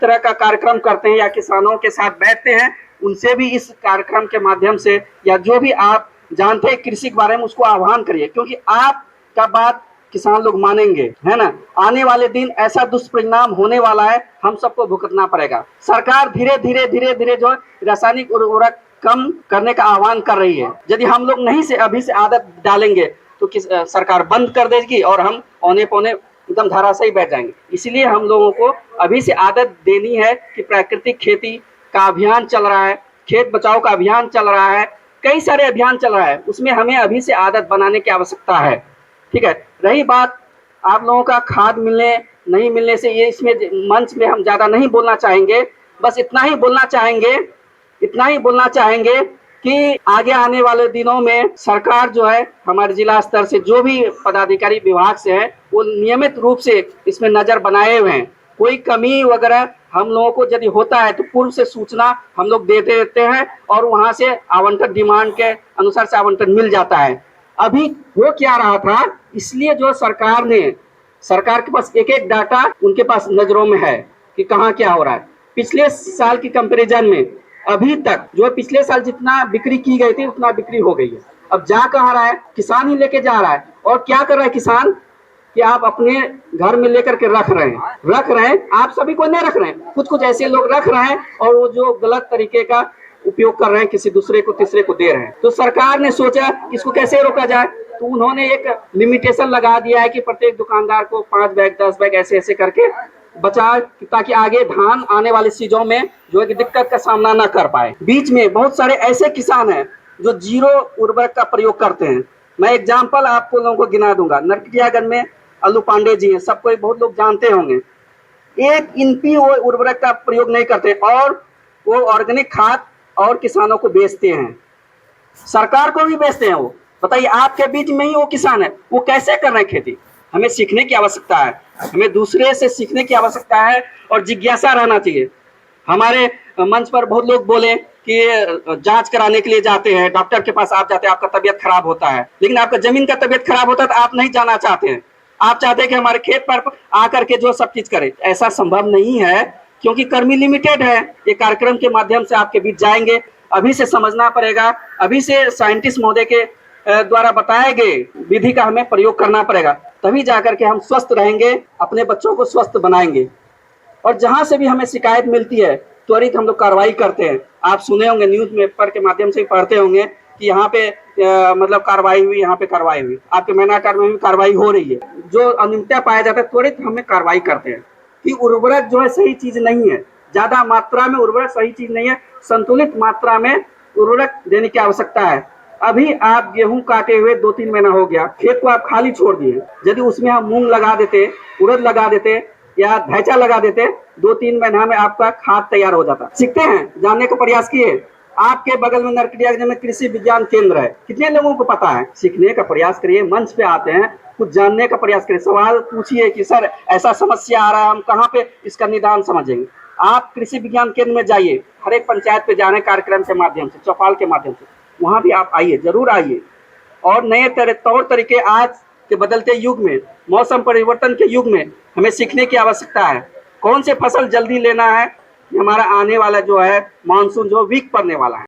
तरह का कार्यक्रम करते हैं या किसानों के साथ बैठते हैं, उनसे भी इस कार्यक्रम के माध्यम से या जो भी आप जानते हैं कृषि के बारे में उसको आह्वान करिए, क्योंकि आपका बात किसान लोग मानेंगे, है ना। आने वाले दिन ऐसा दुष्परिणाम होने वाला है, हम सबको भुगतना पड़ेगा। सरकार धीरे धीरे जो रासायनिक उर्वरक कम करने का आह्वान कर रही है। यदि हम लोग नहीं से अभी से आदत डालेंगे तो सरकार बंद कर देगी और हम औने पौने एकदम धराशायी बैठ जाएंगे। इसलिए हम लोगों को अभी से आदत देनी है कि प्राकृतिक खेती का अभियान चल रहा है, खेत बचाओ का अभियान चल रहा है, कई सारे अभियान चल रहा है, उसमें हमें अभी से आदत बनाने की आवश्यकता है। ठीक है, रही बात आप लोगों का खाद मिलने नहीं मिलने से, ये इसमें मंच में हम ज़्यादा नहीं बोलना चाहेंगे। बस इतना ही बोलना चाहेंगे कि आगे आने वाले दिनों में सरकार जो है हमारे जिला स्तर से जो भी पदाधिकारी विभाग से है वो नियमित रूप से इसमें नज़र बनाए हुए हैं। कोई कमी वगैरह हम लोगों को यदि होता है तो पूर्व से सूचना हम लोग देते रहते हैं और वहाँ से आवंटन डिमांड के अनुसार से आवंटन मिल जाता है। अभी हो क्या रहा था, इसलिए जो सरकार के पास एक एक डाटा उनके पास नजरों में है कि कहाँ क्या हो रहा है। पिछले साल की कंपैरिजन में अभी तक जो पिछले साल जितना बिक्री की गई थी उतना बिक्री हो गई है। अब जा कहाँ रहा है, किसान ही लेके जा रहा है। और क्या कर रहा है किसान कि आप अपने घर में लेकर के रख रहे हैं, आप सभी को नहीं रख रहे हैं, कुछ ऐसे लोग रख रहे हैं और वो जो गलत तरीके का उपयोग कर रहे हैं, किसी दूसरे को तीसरे को दे रहे हैं। तो सरकार ने सोचा इसको कैसे रोका जाए, तो उन्होंने एक लिमिटेशन लगा दिया है कि प्रत्येक दुकानदार को 5 बैग 10 बैग ऐसे करके बचा, ताकि आगे धान आने वाले सीजनों में जो है कि दिक्कत का सामना ना कर पाए। बीच में बहुत सारे ऐसे किसान हैं जो जीरो उर्वरक का प्रयोग करते हैं। मैं एग्जाम्पल आपको लोगों को गिना दूंगा। नरकटियागंज में अल्लू पांडे जी हैं, सबको बहुत लोग जानते होंगे। एक इनपी वो उर्वरक का प्रयोग नहीं करते और वो ऑर्गेनिक खाद और किसानों को बेचते हैं, सरकार को भी बेचते हैं। वो बताइए, आपके बीच में ही वो किसान है, वो कैसे कर रहे हैं खेती। हमें सीखने की आवश्यकता है, हमें दूसरे से सीखने की आवश्यकता है और जिज्ञासा रहना चाहिए। हमारे मंच पर बहुत लोग बोले कि जांच कराने के लिए जाते हैं, डॉक्टर के पास आप जाते हैं, आपका तबीयत खराब होता है, लेकिन आपका जमीन का तबीयत खराब होता है तो आप नहीं जाना चाहते हैं। आप चाहते हैं कि हमारे खेत पर आकर के जो सब चीज करे। ऐसा संभव नहीं है क्योंकि कर्मी लिमिटेड है। ये कार्यक्रम के माध्यम से आपके बीच जाएंगे, अभी से समझना पड़ेगा, अभी से साइंटिस्ट महोदय के द्वारा बताए गए विधि का हमें प्रयोग करना पड़ेगा, तभी जाकर के हम स्वस्थ रहेंगे, अपने बच्चों को स्वस्थ बनाएंगे। और जहां से भी हमें शिकायत मिलती है त्वरित हम लोग कार्रवाई करते हैं। आप सुने होंगे, न्यूज पेपर के माध्यम से पढ़ते होंगे कि यहाँ पे मतलब कार्रवाई हुई, यहाँ पे कार्रवाई हुई, आपके मैनाटार में भी कार्रवाई हो रही है। जो अनियमितता पाया जाता है त्वरित हमें कार्रवाई करते हैं कि उर्वरक जो है सही चीज नहीं है, ज्यादा मात्रा में उर्वरक सही चीज नहीं है, संतुलित मात्रा में उर्वरक देने की आवश्यकता है। अभी आप गेहूं काटे हुए 2-3 महीना हो गया, खेत को आप खाली छोड़ दिए, यदि उसमें हम मूंग लगा देते, उड़द लगा देते या ढैचा लगा देते, 2-3 महीना में आपका खाद तैयार हो जाता। सीखते हैं, जानने का प्रयास किए। आपके बगल में नरकटियागंज में कृषि विज्ञान केंद्र है, कितने लोगों को पता है? सीखने का प्रयास करिए, मंच पे आते हैं, कुछ जानने का प्रयास करिए, सवाल पूछिए कि सर ऐसा समस्या आ रहा है, हम कहाँ पे इसका निदान समझेंगे। आप कृषि विज्ञान केंद्र में जाइए, हर एक पंचायत पे जाने कार्यक्रम के माध्यम से, चौपाल के माध्यम से, वहाँ भी आप आइए, जरूर आइए। और नए तौर तरीके आज के बदलते युग में, मौसम परिवर्तन के युग में हमें सीखने की आवश्यकता है। कौन से फसल जल्दी लेना है, हमारा आने वाला जो है मानसून जो वीक पड़ने वाला है।